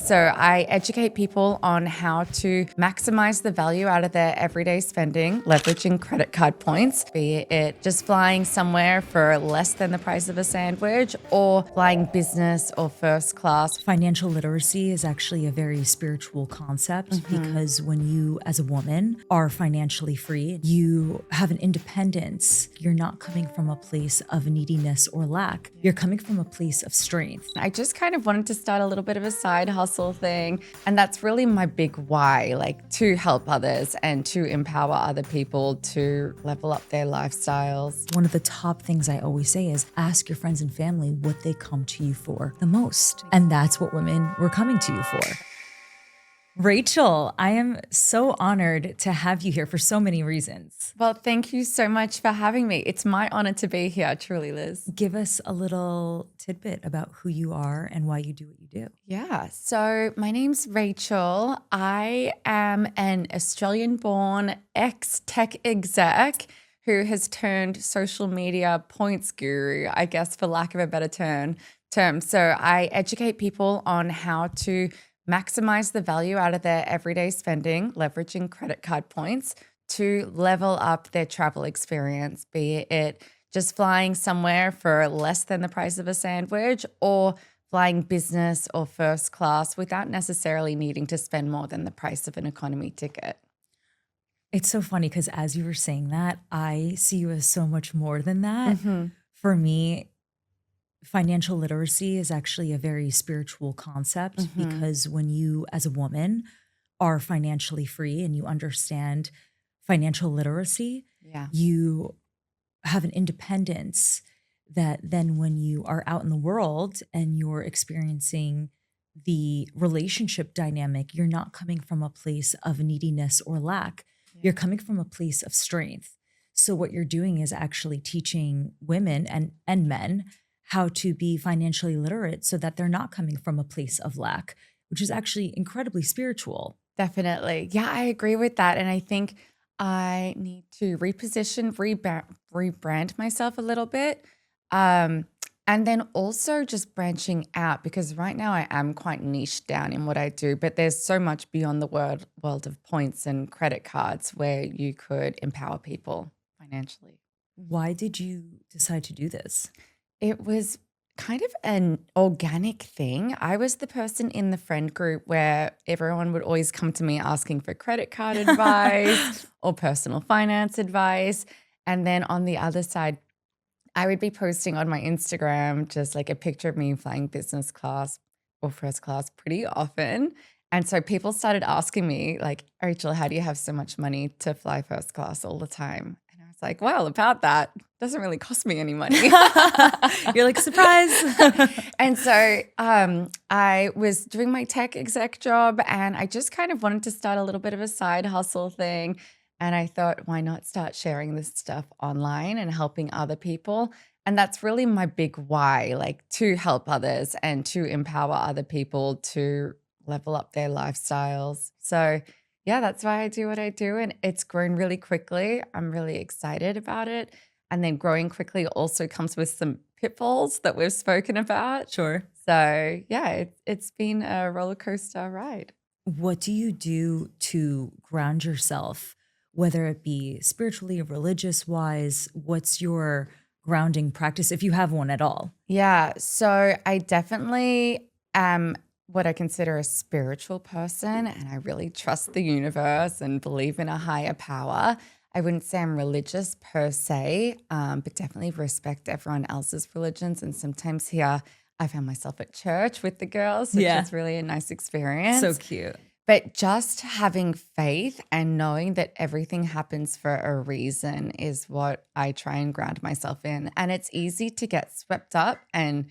So I educate people on how to maximize the value out of their everyday spending, leveraging credit card points, be it just flying somewhere for less than the price of a sandwich or flying business or first class. Financial literacy is actually a very spiritual concept because when you, as a woman, are financially free, you have an independence. You're not coming from a place of neediness or lack. You're coming from a place of strength. I just kind of wanted to start a little bit of a side hustle thing. And that's really my big why, like to help others and to empower other people to level up their lifestyles. One of the top things I always say is ask your friends and family what they come to you for the most. And that's what women were coming to you for. Rachel, I am so honored to have you here for so many reasons. Well, thank you so much for having me. It's my honor to be here, truly, Liz. Give us a little tidbit about who you are and why you do what you do. Yeah, so my name's Rachel. I am an Australian-born ex-tech exec who has turned social media points guru, I guess, for lack of a better term. So I educate people on how to maximize the value out of their everyday spending, leveraging credit card points to level up their travel experience, be it just flying somewhere for less than the price of a sandwich or flying business or first class without necessarily needing to spend more than the price of an economy ticket. It's so funny because as you were saying that, I see you as so much more than that. For me, financial literacy is actually a very spiritual concept because when you, as a woman, are financially free and you understand financial literacy, you have an independence that then when you are out in the world and you're experiencing the relationship dynamic, you're not coming from a place of neediness or lack. You're coming from a place of strength. So what you're doing is actually teaching women and men how to be financially literate so that they're not coming from a place of lack, which is actually incredibly spiritual. Definitely. Yeah, I agree with that. And I think I need to reposition, rebrand myself a little bit. And then also just branching out because right now I am quite niche down in what I do, but there's so much beyond the world of points and credit cards where you could empower people financially. Why did you decide to do this? It was kind of an organic thing. I was the person in the friend group where everyone would always come to me asking for credit card advice or personal finance advice. And then on the other side, I would be posting on my Instagram just like a picture of me flying business class or first class pretty often. And so people started asking me like, Rachel, how do you have so much money to fly first class all the time? And I was like, well, about that, doesn't really cost me any money. You're like, surprise. And so I was doing my tech exec job and I just kind of wanted to start a little bit of a side hustle thing. And I thought, why not start sharing this stuff online and helping other people? And that's really my big why, like to help others and to empower other people to level up their lifestyles. So yeah, that's why I do what I do. And it's grown really quickly. I'm really excited about it. And then growing quickly also comes with some pitfalls that we've spoken about. Sure. So yeah, it's been a roller coaster ride. What do you do to ground yourself, whether it be spiritually or religious wise? What's your grounding practice, if you have one at all? Yeah, so I definitely am what I consider a spiritual person, and I really trust the universe and believe in a higher power. I wouldn't say I'm religious per se, but definitely respect everyone else's religions. And sometimes here I found myself at church with the girls, which is really a nice experience. So cute. But just having faith and knowing that everything happens for a reason is what I try and ground myself in. And it's easy to get swept up and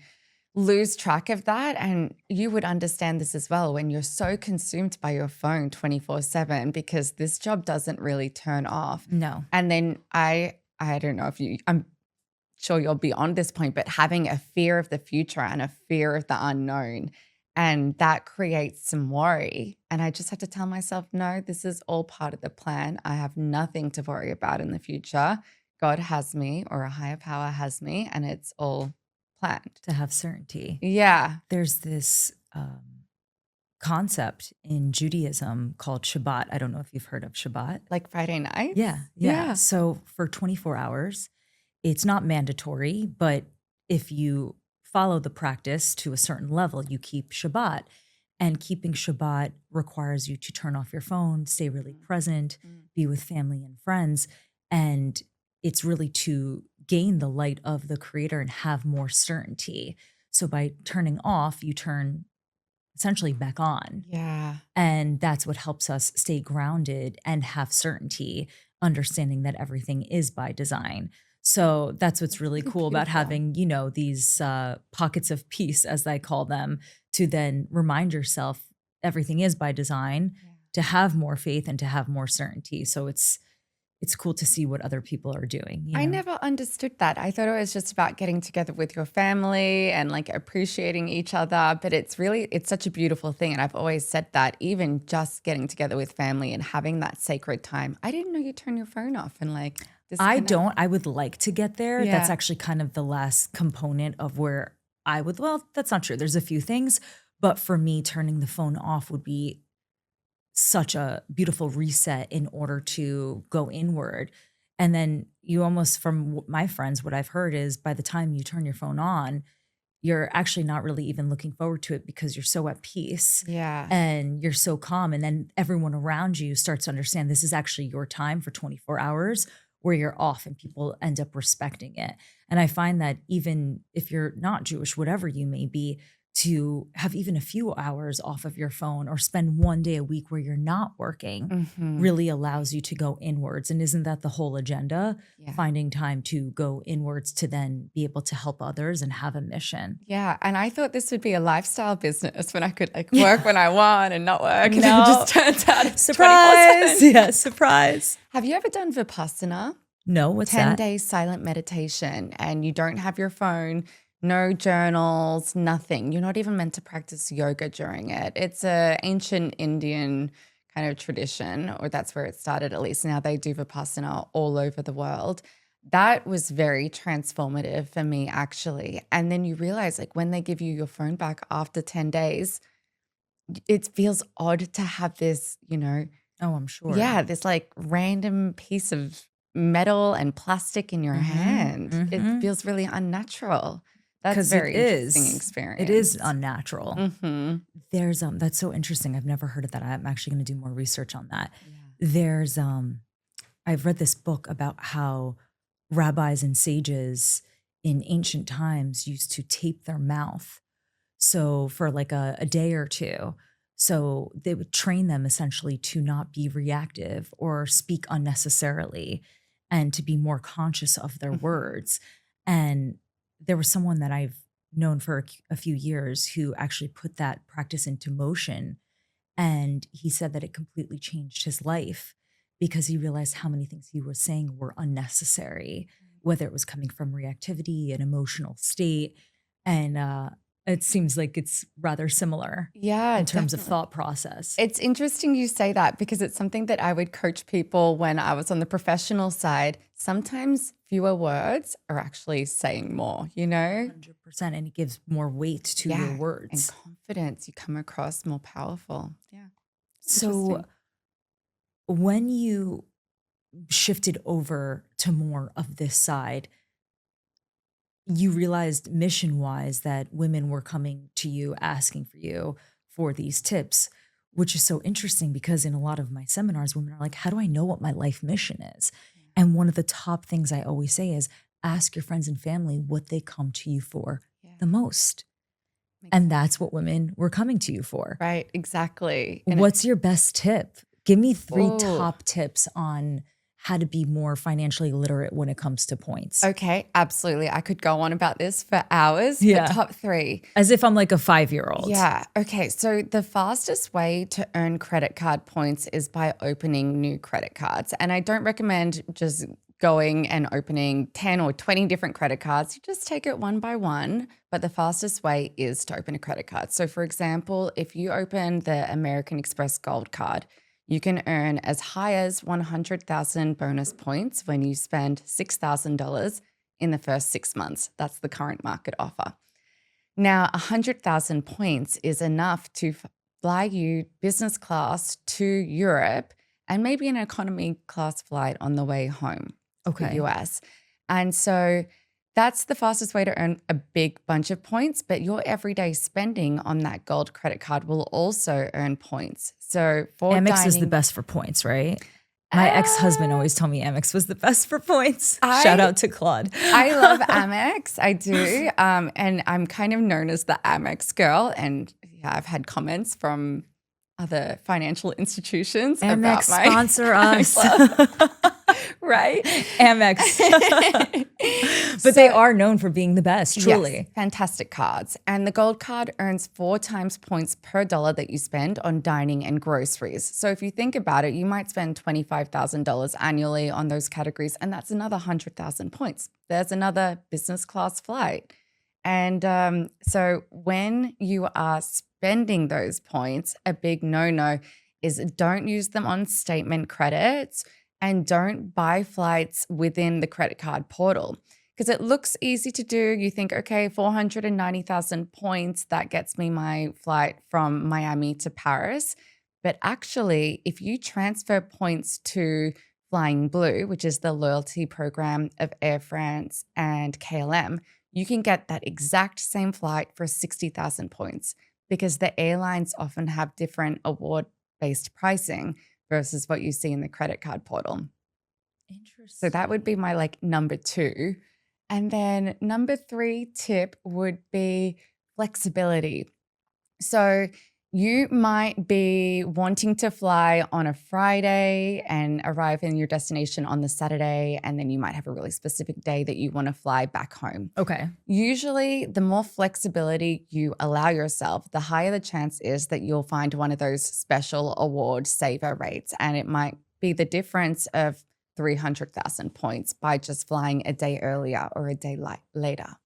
lose track of that. And you would understand this as well when you're so consumed by your phone 24/7 because this job doesn't really turn off. No. And then I don't know if I'm sure you're beyond this point, but having a fear of the future and a fear of the unknown. And that creates some worry. And I just had to tell myself, no, this is all part of the plan. I have nothing to worry about in the future. God has me, or a higher power has me, and it's all planned. To have certainty. Yeah. There's this concept in Judaism called Shabbat. I don't know if you've heard of Shabbat. Like Friday nights? Yeah, yeah. Yeah. So for 24 hours, it's not mandatory, but if you follow the practice to a certain level, you keep Shabbat. And keeping Shabbat requires you to turn off your phone, stay really present, Mm. be with family and friends. And it's really to gain the light of the creator and have more certainty. So by turning off, you turn essentially back on. Yeah. And that's what helps us stay grounded and have certainty, understanding that everything is by design. So that's what's That's really really cool about beautiful. having, these pockets of peace, as I call them, to then remind yourself everything is by design, Yeah. to have more faith and to have more certainty. So it's cool to see what other people are doing, I never understood that. I thought it was just about getting together with your family and like appreciating each other, but it's such a beautiful thing. And I've always said that even just getting together with family and having that sacred time. I didn't know you turn your phone off and like I disconnect. don't. I would like to get there. That's Yeah. actually kind of the last component of where I would, well, that's not true. There's a few things, but for me, turning the phone off would be such a beautiful reset in order to go inward. And then you almost, from my friends, what I've heard is by the time you turn your phone on, you're actually not really even looking forward to it because you're so at peace Yeah. and you're so calm. And then everyone around you starts to understand this is actually your time for 24 hours where you're off, and people end up respecting it. And I find that even if you're not Jewish, whatever you may be, to have even a few hours off of your phone or spend one day a week where you're not working Hmm. really allows you to go inwards. And isn't that the whole agenda? Yeah. Finding time to go inwards to then be able to help others and have a mission. Yeah. And I thought this would be a lifestyle business when I could like work when I want and not work. And it No. just turns out it's Surprise. 24/7. Yeah, surprise. Have you ever done Vipassana? No, what's 10 that? days silent meditation, and you don't have your phone, no journals, nothing. You're not even meant to practice yoga during it. It's a ancient Indian kind of tradition, or that's where it started at least. Now they do Vipassana all over the world. That was very transformative for me actually. And then you realize like when they give you your phone back after 10 days, it feels odd to have this, Oh, I'm sure. yeah, this like random piece of metal and plastic in your hand. It feels really unnatural. That's Because very interesting it is experience. unnatural. Hmm. There's that's so interesting. I've never heard of that. I'm actually going to do more research on that. Yeah. There's I've read this book about how rabbis and sages in ancient times used to tape their mouth. So for like a day or two. So they would train them essentially to not be reactive or speak unnecessarily and to be more conscious of their Mhm. words. And there was someone that I've known for a few years who actually put that practice into motion. And he said that it completely changed his life because he realized how many things he was saying were unnecessary, whether it was coming from reactivity, an emotional state. And it seems like it's rather similar Yeah, in terms of definitely. thought process. It's interesting you say that because it's something that I would coach people when I was on the professional side. Sometimes fewer words are actually saying more, 100%. And it gives more weight to your Yeah. And words. confidence, you come across more powerful. Yeah. So Interesting. when you shifted over to more of this side, you realized mission wise that women were coming to you asking for you for these tips, which is so interesting because in a lot of my seminars, women are like, how do I know what my life mission is? And one of the top things I always say is ask your friends and family what they come to you for Yeah. the most. Makes And sense. that's what women were coming to you for. Right, exactly. And What's your best tip? Give me 3 Oh, top tips on how to be more financially literate when it comes to points. okay, absolutely. I could go on about this for hours, Yeah. but top 3. As if I'm like a 5-year-old. Yeah. Okay. So the fastest way to earn credit card points is by opening new credit cards. And I don't recommend just going and opening 10 or 20 different credit cards. You just take it one by one. But the fastest way is to open a credit card. So, for example, if you open the American Express Gold card, you can earn as high as 100,000 bonus points when you spend $6,000 in the first 6 months. That's the current market offer. Now, 100,000 points is enough to fly you business class to Europe and maybe an economy class flight on the way home to the Okay. US. And so that's the fastest way to earn a big bunch of points, but your everyday spending on that gold credit card will also earn points. So for Amex is the dining, best for points, right? My ex-husband always told me Amex was the best for points. Shout I out to Claude. I love Amex. I do. And I'm kind of known as the Amex girl. And yeah, I've had comments from other financial institutions about Amex my sponsor us. right? Amex. But they are known for being the best, truly. Yes, fantastic cards. And the gold card earns 4 times points per dollar that you spend on dining and groceries. So if you think about it, you might spend $25,000 annually on those categories, and that's another 100,000 points. There's another business class flight. And so when you are spending those points, a big no-no is don't use them on statement credits and don't buy flights within the credit card portal because it looks easy to do. You think, okay, 490,000 points, that gets me my flight from Miami to Paris. But actually, if you transfer points to Flying Blue, which is the loyalty program of Air France and KLM, you can get that exact same flight for 60,000 points because the airlines often have different award-based pricing versus what you see in the credit card portal. Interesting. So that would be my number 2. And then number 3 tip would be flexibility. So you might be wanting to fly on a Friday and arrive in your destination on the Saturday, and then you might have a really specific day that you want to fly back home. Okay. Usually, the more flexibility you allow yourself, the higher the chance is that you'll find one of those special award saver rates. And it might be the difference of 300,000 points by just flying a day earlier or a day later.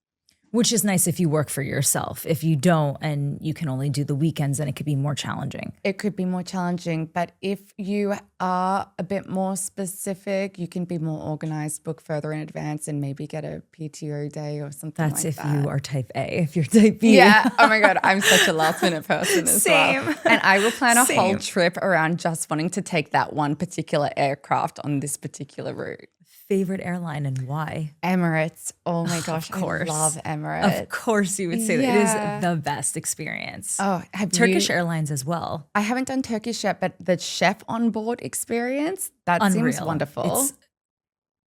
Which is nice if you work for yourself. If you don't and you can only do the weekends, then it could be more challenging. It could be more challenging, but if you are a bit more specific, you can be more organized, book further in advance, and maybe get a PTO day or something That's like if that. you are type A. If you're type B. Yeah. Oh my God. I'm such a last minute person as Same. well. And I will plan a whole Same. trip around just wanting to take that one particular aircraft on this particular route. Favorite airline and why? Emirates. Oh my gosh. Of course. I love Emirates. Of course you would say that. Yeah. It is the best experience. Oh, Turkish Airlines as well. I haven't done Turkish yet, but the chef on board experience, that seems Unreal. wonderful.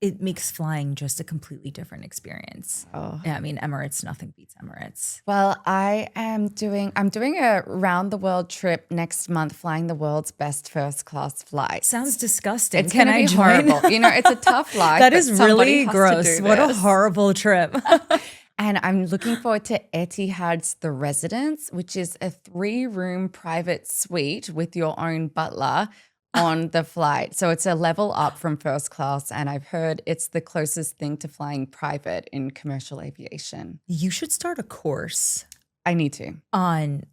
It makes flying just a completely different experience. Oh. Yeah, I mean, Emirates, nothing beats Emirates. Well, I'm doing a round the world trip next month, flying the world's best first class flight. Sounds disgusting. It's Can going to I be join? horrible. It's a tough life. That but is somebody really has to gross. do What a this. horrible trip. And I'm looking forward to Etihad's The Residence, which is a 3-room private suite with your own butler on the flight. So it's a level up from first class. And I've heard it's the closest thing to flying private in commercial aviation. You should start a course I need to. on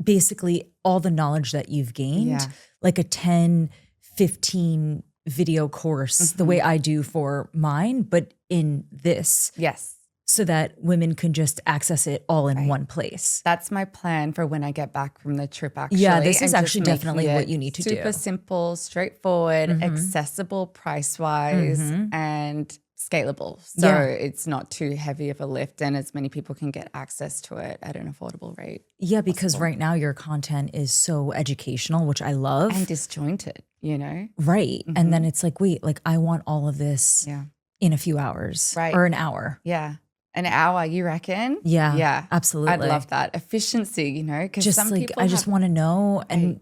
basically all the knowledge that you've gained, Yeah. like a 10, 15 video course, the way I do for mine, but in this, Yes. so that women can just access it all in one place. That's my plan for when I get back from the trip, actually. Yeah, this is and just actually making definitely it what you need to do. Super simple, straightforward, accessible price-wise, and scalable. So Yeah. it's not too heavy of a lift and as many people can get access to it at an affordable rate. Yeah, because right now your content is so educational, which I love. And disjointed, Right. And then it's like, wait, like I want all of this Yeah. in a few hours Right. or an hour. Yeah. An hour, you reckon? Yeah. Yeah. Absolutely. I'd love that. Efficiency, because Just some like, people I just have- want to know and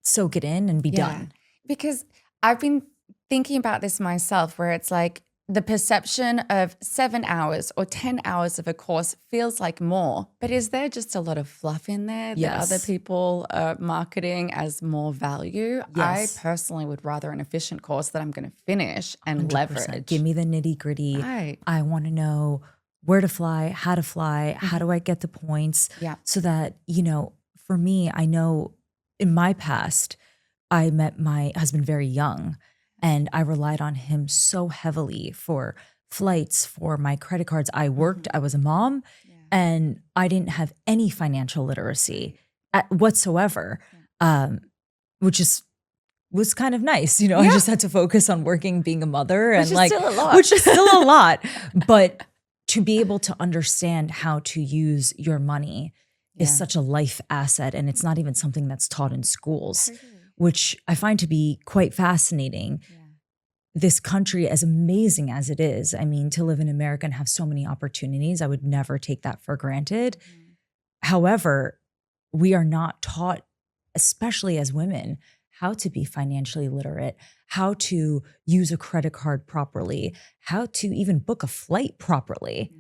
soak it in and be done. Because I've been thinking about this myself where it's like the perception of 7 hours or 10 hours of a course feels like more, but is there just a lot of fluff in there that Yes. other people are marketing as more value? Yes. I personally would rather an efficient course that I'm going to finish and 100%. leverage. Give me the nitty gritty. Right. I want to know where to fly, how do I get the points? Yeah. So that, for me, I know in my past, I met my husband very young and I relied on him so heavily for flights, for my credit cards. I worked, I was a mom, and I didn't have any financial literacy whatsoever. which was kind of nice. I Yeah. just had to focus on working, being a mother, Which and is like, still a lot. which is still a lot. But to be able to understand how to use your money is such a life asset, and it's not even something that's taught in schools, which I find to be quite fascinating. Yeah. This country, as amazing as it is, I mean, to live in America and have so many opportunities, I would never take that for granted. However, we are not taught, especially as women, how to be financially literate, how to use a credit card properly, how to even book a flight properly.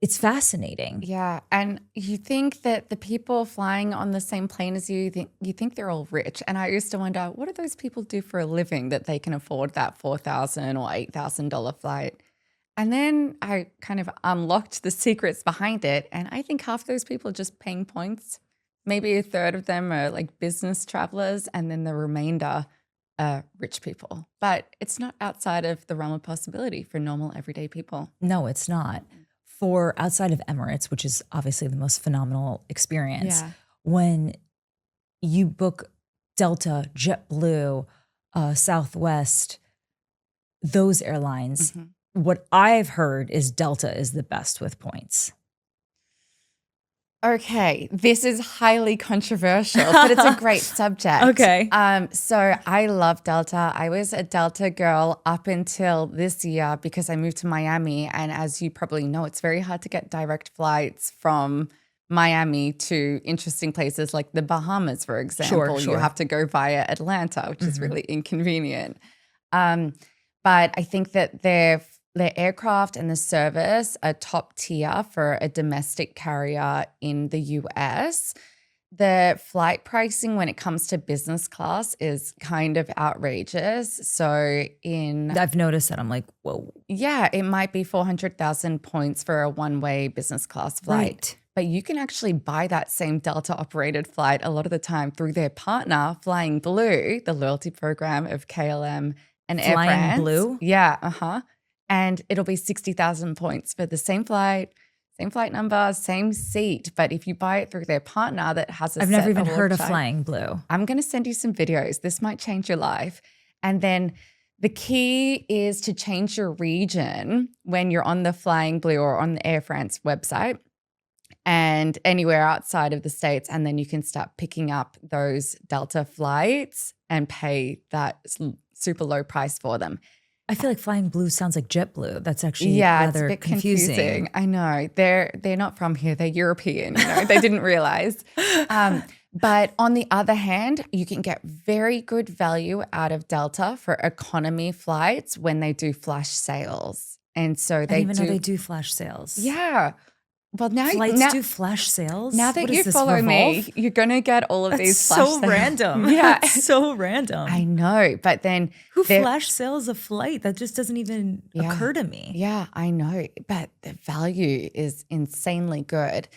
It's fascinating. Yeah, and you think that the people flying on the same plane as you think they're all rich. And I used to wonder, what do those people do for a living that they can afford that $4,000 or $8,000 flight? And then I kind of unlocked the secrets behind it, and I think half those people are just paying points. Maybe a third of them are like business travelers, and then the remainder are rich people. But it's not outside of the realm of possibility for normal everyday people. No, it's not. For outside of Emirates, which is obviously the most phenomenal experience, Yeah. when you book Delta, JetBlue, Southwest, those airlines, what I've heard is Delta is the best with points. Okay, this is highly controversial, but it's a great subject. Okay. So I love Delta. I was a Delta girl up until this year because I moved to Miami. And as you probably know, it's very hard to get direct flights from Miami to interesting places like the Bahamas, for example. Sure. You have to go via Atlanta, which is really inconvenient. But I think that their aircraft and the service are top tier for a domestic carrier in the US. The flight pricing when it comes to business class is kind of outrageous. So I've noticed that. I'm like, whoa. Yeah, it might be 400,000 points for a one-way business class flight. Right. But you can actually buy that same Delta operated flight a lot of the time through their partner, Flying Blue, the loyalty program of KLM and Air Flying France. Blue? Yeah, and it'll be 60,000 points for the same flight number, same seat. But if you buy it through their partner that has a I've never even award heard of type- Flying Blue. I'm going to send you some videos. This might change your life. And then the key is to change your region when you're on the Flying Blue or on the Air France website and anywhere outside of the States. And then you can start picking up those Delta flights and pay that super low price for them. I feel like Flying Blue sounds like JetBlue. That's actually It's rather a bit confusing. confusing. I know. They're not from here. They're European. They didn't realize. But on the other hand, you can get very good value out of Delta for economy flights when they do flash sales. And so I didn't even know they do flash sales. Yeah. Well, now Flights do flash sales? Now that What you is this, follow me, Revolve? you're going to get all of That's these flash so sales. random. Yeah. That's so random. I know. But then Who flash sales a flight? That just doesn't even Yeah. occur to me. Yeah, I know. But the value is insanely good.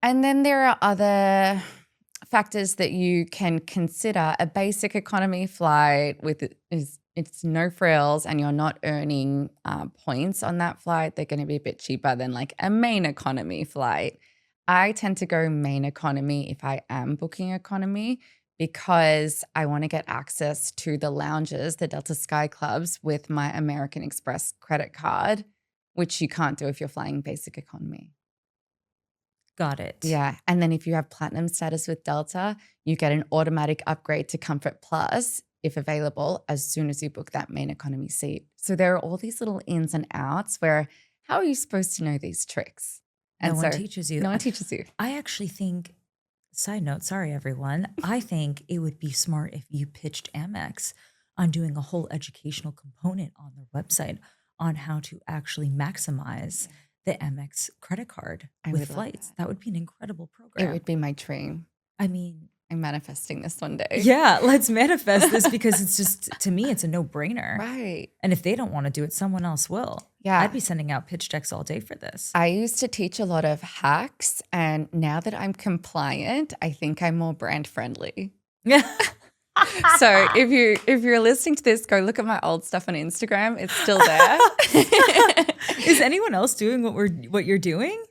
And then there are other factors that you can consider. A basic economy flight it's no frills and you're not earning points on that flight. They're going to be a bit cheaper than like a main economy flight. I tend to go main economy if I am booking economy because I want to get access to the lounges, the Delta Sky Clubs with my American Express credit card, which you can't do if you're flying basic economy. Got it. Yeah. And then if you have platinum status with Delta, you get an automatic upgrade to Comfort Plus, if available, as soon as you book that main economy seat. So there are all these little ins and outs where how are you supposed to know these tricks? No one teaches you. No one teaches you. I actually think, side note, sorry everyone, I think it would be smart if you pitched Amex on doing a whole educational component on their website on how to actually maximize the Amex credit card with flights. That would be an incredible program. It would be my dream. I mean, I'm manifesting this one day. yeah, let's manifest this because it's just, to me, it's a no-brainer. Right. And if they don't want to do it, someone else will. Yeah. I'd be sending out pitch decks all day for this. I used to teach a lot of hacks, and now that I'm compliant, I think I'm more brand friendly. Yeah. So if you're listening to this, go look at my old stuff on Instagram. It's still there. Is anyone else doing what you're doing?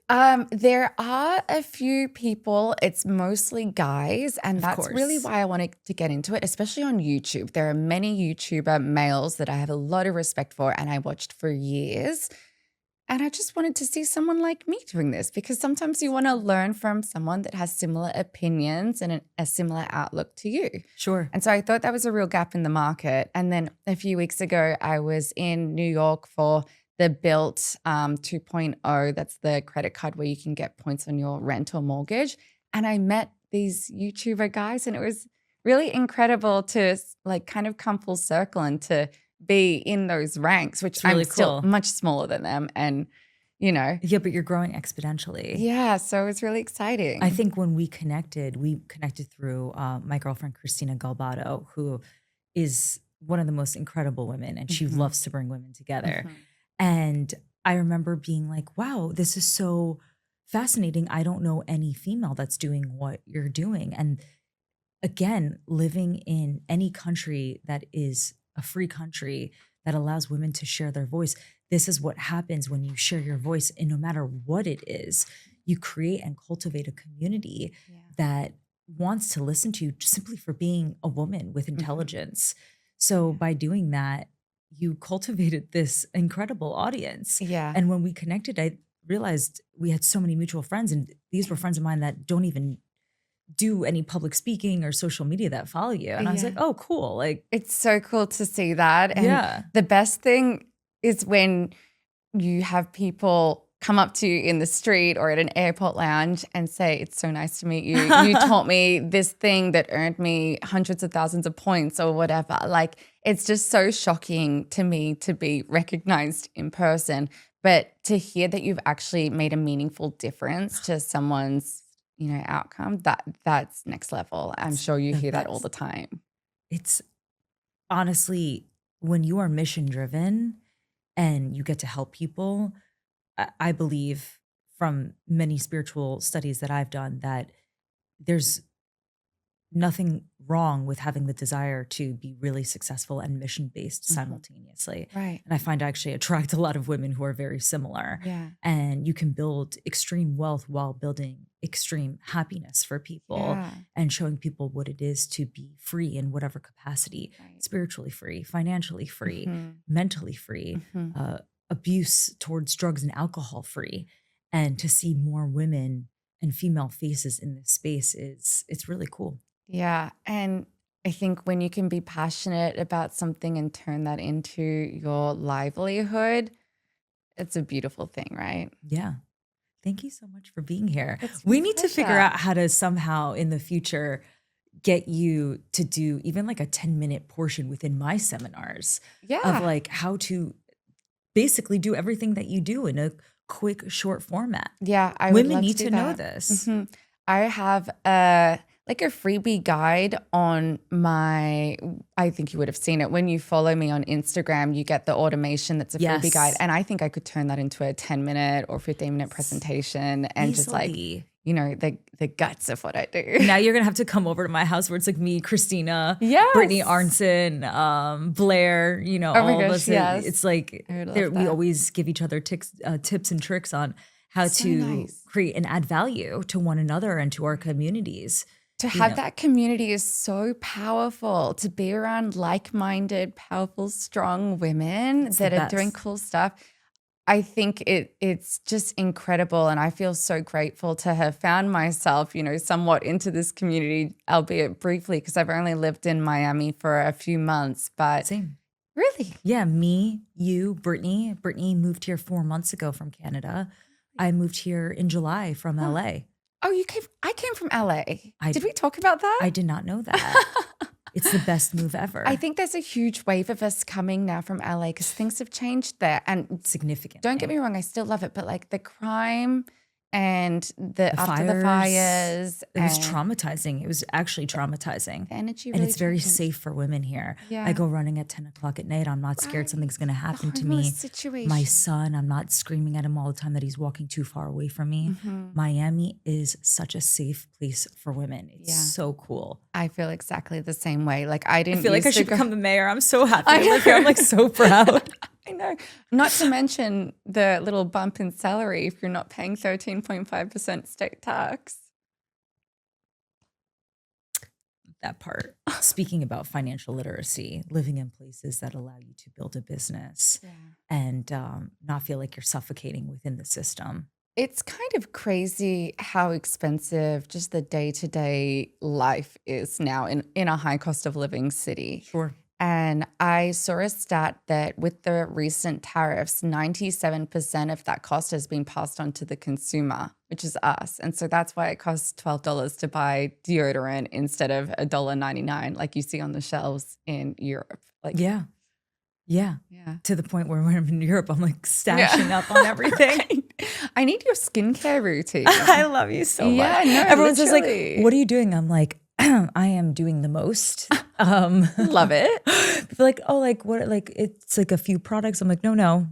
There are a few people. It's mostly guys, and that's really course. why I wanted to get into it, especially on YouTube. There are many YouTuber males that I have a lot of respect for, and I watched for years. And I just wanted to see someone like me doing this, because sometimes you want to learn from someone that has similar opinions and a similar outlook to you. Sure. And so I thought that was a real gap in the market. And then a few weeks ago, I was in New York for the Built 2.0. That's the credit card where you can get points on your rent or mortgage. And I met these YouTuber guys, and it was really incredible to like kind of come full circle and to be in those ranks, which It's really I'm still cool. much smaller than them. And, you know, Yeah, but you're growing exponentially. yeah, so it's really exciting. I think when we connected through my girlfriend, Christina Galbato, who is one of the most incredible women, and she Mhm. loves to bring women together. Mhm. And I remember being like, wow, this is so fascinating. I don't know any female that's doing what you're doing. And again, living in any country that is a free country that allows women to share their voice, this is what happens when you share your voice. And no matter what it is, you create and cultivate a community Yeah. that wants to listen to you just simply for being a woman with Mhm. intelligence. So by doing that, you cultivated this incredible audience. Yeah. And when we connected, I realized we had so many mutual friends, and these were friends of mine that don't even do any public speaking or social media that follow you. And I was Yeah. like, oh, cool. Like, It's so cool to see that. And yeah, the best thing is when you have people come up to you in the street or at an airport lounge and say, "It's so nice to meet you. You taught me this thing that earned me hundreds of thousands of points," or whatever. Like, it's just so shocking to me to be recognized in person, but to hear that you've actually made a meaningful difference to someone's, outcome, that's next level. I'm it's sure you the hear that all best. the time. It's honestly, when you are mission driven and you get to help people, I believe from many spiritual studies that I've done that there's nothing wrong with having the desire to be really successful and mission based Mhm. simultaneously. Right. And I find I actually attract a lot of women who are very similar. Yeah. And you can build extreme wealth while building extreme happiness for people Yeah. and showing people what it is to be free in whatever capacity, Right. spiritually free, financially free, Mhm. mentally free, Mhm. abuse towards drugs and alcohol free. And to see more women and female faces in this space it's really cool. Yeah. And I think when you can be passionate about something and turn that into your livelihood, it's a beautiful thing, right? Yeah. Thank you so much for being here. It's my We need to figure pleasure. out how to somehow in the future get you to do even like a 10-minute portion within my seminars of Yeah. like how to basically do everything that you do in a quick, short format. Yeah, I would Women love to need do to know that. this. Mhm. I have a freebie guide on my I think you would have seen it. When you follow me on Instagram, you get the automation that's a freebie guide. Yes. And I think I could turn that into a 10-minute or 15-minute presentation and just like, Easily. the guts of what I do. Now you're gonna have to come over to my house where it's like me, Christina, Brittany Yes. Arnson, Blair, Oh my all of gosh, us. yes. It's like I would love we that. always give each other tips and tricks on how So to nice. create and add value to one another and to our communities. To You have know, that community is so powerful. To be around like-minded, powerful, strong women it's the that are doing best. cool stuff. I think it's just incredible. And I feel so grateful to have found myself, somewhat into this community, albeit briefly, because I've only lived in Miami for a few months. But Same. really, Yeah, me, you, Brittany. Brittany moved here 4 months ago from Canada. I moved here in July from huh. LA. Oh, I came from LA. I Did we talk about I that? did not know that. It's the best move I ever. think there's a huge wave of us coming now from LA because things have changed there. And don't get Significantly. me wrong, I still love it, but like the crime and The after the fires, it was and traumatizing. It was actually traumatizing. the energy And really it's very changed. safe for women here. I Yeah. go running at 10 o'clock at night. I'm not scared Right. something's going to happen The to homeless me. situation. My son, I'm not screaming at him all the time that he's walking too far away from me. Mhm. Miami is such a safe place for women. It's Yeah. so cool. I feel exactly the same way. Like I I didn't feel like I used to should go. become the mayor. I'm so happy I to live here. I'm know. like so proud. I know. Not to mention the little bump in salary if you're not paying 13.5% state tax. That part. Speaking about financial literacy, living in places that allow you to build a business Yeah. and not feel like you're suffocating within the system. It's kind of crazy how expensive just the day-to-day life is now in a high cost of living city. Sure. And I saw a stat that with the recent tariffs, 97% of that cost has been passed on to the consumer, which is us. And so that's why it costs $12 to buy deodorant instead of $1.99 like you see on the shelves in Europe. Like, Yeah. Yeah. yeah. To the point where when I'm in Europe, I'm like Yeah. stashing up on everything. Right. I need your skincare routine. I love you so much. Yeah, no, Everyone's just like, literally. what are you doing? I'm like, I am doing the most. Love it. People are like, oh, like what? Like it's like a few products. I'm like, no,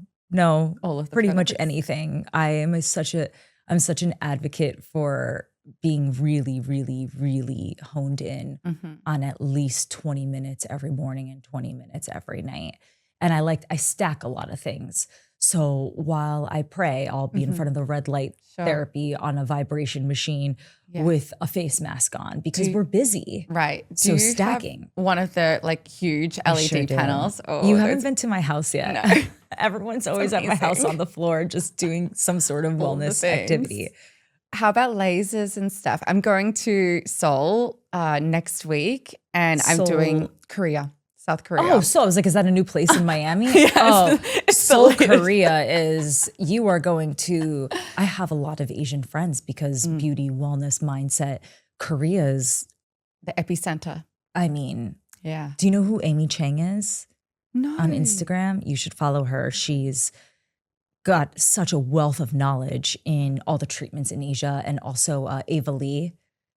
All of the pretty much products. anything. I'm such an advocate for being really, really, really honed in Mhm. on at least 20 minutes every morning and 20 minutes every night. And I stack a lot of things. So while I pray, I'll be in front of the red light Sure. therapy on a vibration machine Yeah. with a face mask on because you- we're busy. Right. So you stacking. have one of the like huge I LED sure do. panels? Oh, You haven't those- been to my house yet. No. Everyone's always at my house amazing. on the floor just doing some sort of All the wellness things. activity. How about lasers and stuff? I'm going to Seoul next week, and I'm doing Seoul. Korea, South Korea. Oh, so I was like, is that a new place in Miami? Yes, Oh, it's the Seoul, latest. Korea is, you are going to, I have a lot of Asian friends because beauty, wellness, mindset, Korea's, The epicenter. I mean, Yeah. do you know who Amy Chang is No. on Instagram? You should follow her. She's got such a wealth of knowledge in all the treatments in Asia, and also Ava Lee.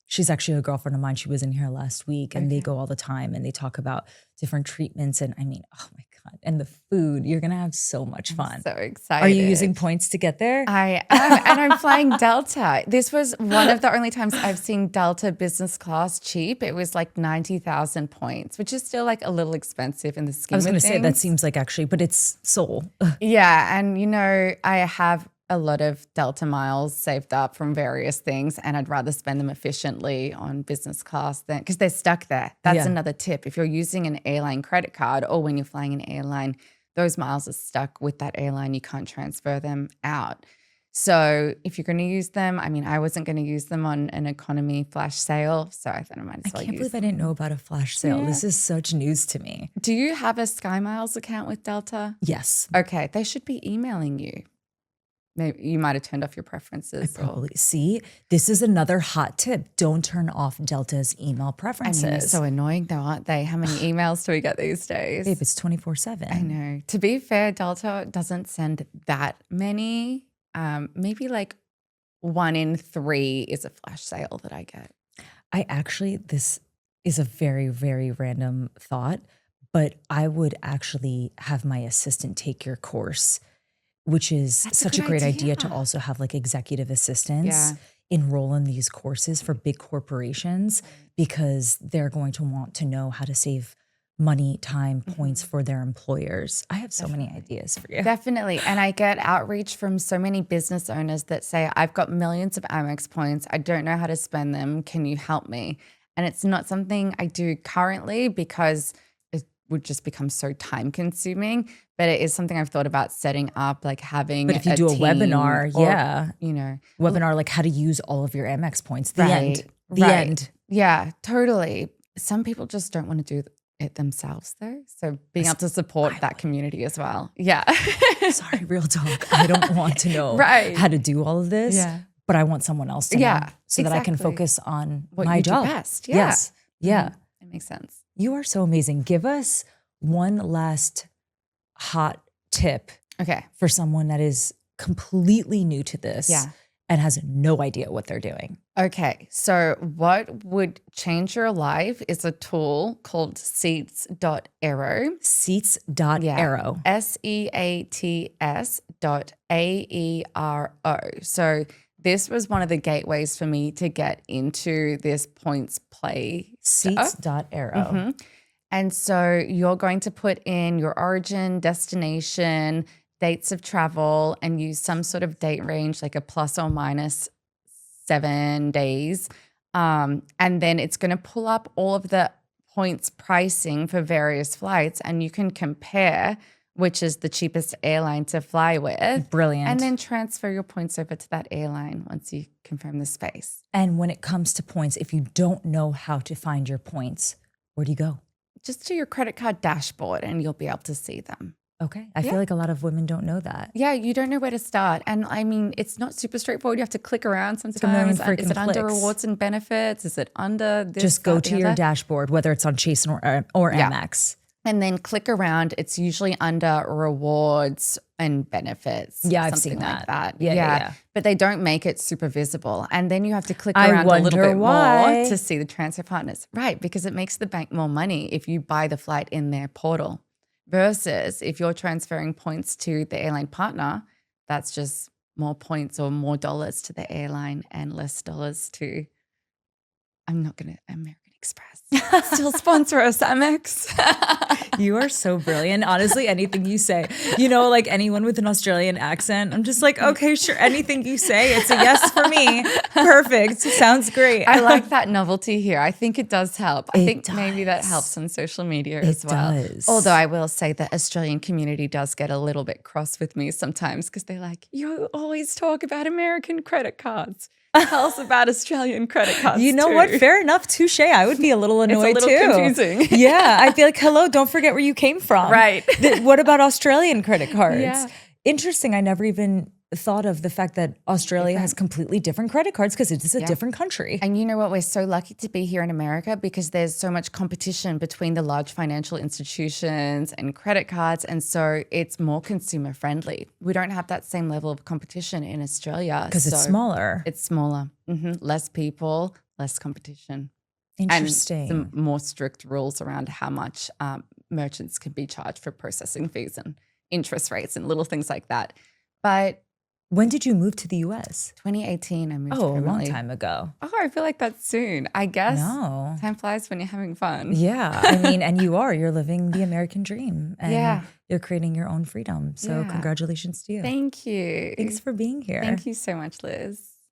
She's actually a girlfriend of mine. She was in here last week, and they Okay. go all the time and they talk about different treatments. And I mean, oh my God. And the food, you're going to have so much fun. So excited. Are you using points to get there? I am, and I'm flying Delta. This was one of the only times I've seen Delta business class cheap. It was like 90,000 points, which is still like a little expensive in the scheme I was of going to say that things. seems like actually, but it's Seoul. Yeah, and you know, I have a lot of Delta miles saved up from various things, and I'd rather spend them efficiently on business class than because they're stuck there. That's Yeah. another tip. If you're using an airline credit card or when you're flying an airline, those miles are stuck with that airline. You can't transfer them out. So if you're going to use them, I mean, I wasn't going to use them on an economy flash sale, so I thought I might I as well can't use believe I them. didn't know about a flash sale. Yeah. This is such news to me. Do you have a Sky Miles account with Delta? Yes. Okay, they should be emailing you. Maybe you might have turned off your I preferences. probably see. This is another hot tip. Don't turn off Delta's email I preferences. mean, they're so annoying though, aren't they? How many emails do we get these days? Babe, it's 24/7. I know. To be fair, Delta doesn't send that many. Maybe like 1 in 3 is a flash sale that I get. This is a very, very random thought, but I would actually have my assistant take your course, which is That's a such a good great idea to idea. also have like executive assistants Yeah. enroll in these courses for big corporations because they're going to want to know how to save money, time, points for their employers. I have so many ideas for you. Definitely. And I get outreach from so many business owners that say, I've got millions of Amex points. I don't know how to spend them. Can you help me? And it's not something I do currently because it would just become so time consuming. But it is something I've thought about setting up, like having But if you do a team webinar, or, yeah. you know, Webinar, like how to use all of your Amex points. The Right, end. The right. end. Yeah, totally. Some people just don't want to do it themselves though. So being able to support that community as well. Yeah. Sorry, real talk. I don't want to know Right. how to do all of this, Yeah. but I want someone else to know Yeah, so that I can exactly. focus on What my you job. do best. Yeah. Yes. Yeah. It makes sense. You are so amazing. Give us one last hot tip Okay. for someone that is completely new to this Yeah. and has no idea what they're doing. Okay, so what would change your life is a tool called Seats.aero. Seats.aero. Seats.aero. So this was one of the gateways for me to get into this points play stuff. Seats.aero. And so you're going to put in your origin, destination, dates of travel, and use some sort of date range, like a plus or minus 7 days. And then it's going to pull up all of the points pricing for various flights, and you can compare which is the cheapest airline to fly with. Brilliant. And then transfer your points over to that airline once you confirm the space. And when it comes to points, if you don't know how to find your points, where do you go? Just to your credit card dashboard and you'll be able to see them. Okay. I feel like a lot of women don't know that. Yeah, you don't know where to start. And I mean, it's not super straightforward. You have to click around sometimes. It's a million freaking Is it under clicks. rewards and benefits? Is it under this? Just go that, to the your other? dashboard, whether it's on Chase or Amex. And then click around. It's usually under rewards and benefits. Yeah, I've something seen like that. that. Yeah. But they don't make it super visible. And then you have to click I around a little wonder bit why. more to see the transfer partners. Right, because it makes the bank more money if you buy the flight in their portal. Versus if you're transferring points to the airline partner, that's just more points or more dollars to the airline and less dollars to, I'm not going to, American Express. Still sponsor us, Amex. You are so brilliant. Honestly, anything you say, like anyone with an Australian accent, I'm just like, okay, sure. Anything you say, it's a yes for me. Perfect. Sounds great. I like that novelty here. I think it does help. I It think maybe that does. helps on social media as It well. does. Although I will say the Australian community does get a little bit cross with me sometimes because they're like, you always talk about American credit cards. Tell us about Australian credit cards. You know too. what? Fair enough. Touche. I would be a little annoyed It's a little confusing. Yeah. I'd be like, hello, don't forget where you came from. Right. What about Australian credit cards? Yeah. Interesting. I never even thought of the fact that Australia has completely different credit cards because it is a different country. And you know what? We're so lucky to be here in America because there's so much competition between the large financial institutions and credit cards. And so it's more consumer friendly. We don't have that same level of competition in Australia. Because it's smaller. It's smaller. Less people, less competition. Interesting. And some more strict rules around how much merchants can be charged for processing fees and interest rates and little things like that. But When did you move to the US? 2018, I moved Oh, a long permanently. time ago. Oh, I feel like that's soon. I guess No. time flies when you're having fun. Yeah. I mean, and you're living the American dream and Yeah. you're creating your own freedom. So Yeah. congratulations to you. Thank you. Thanks for being here. Thank you so much, Liz.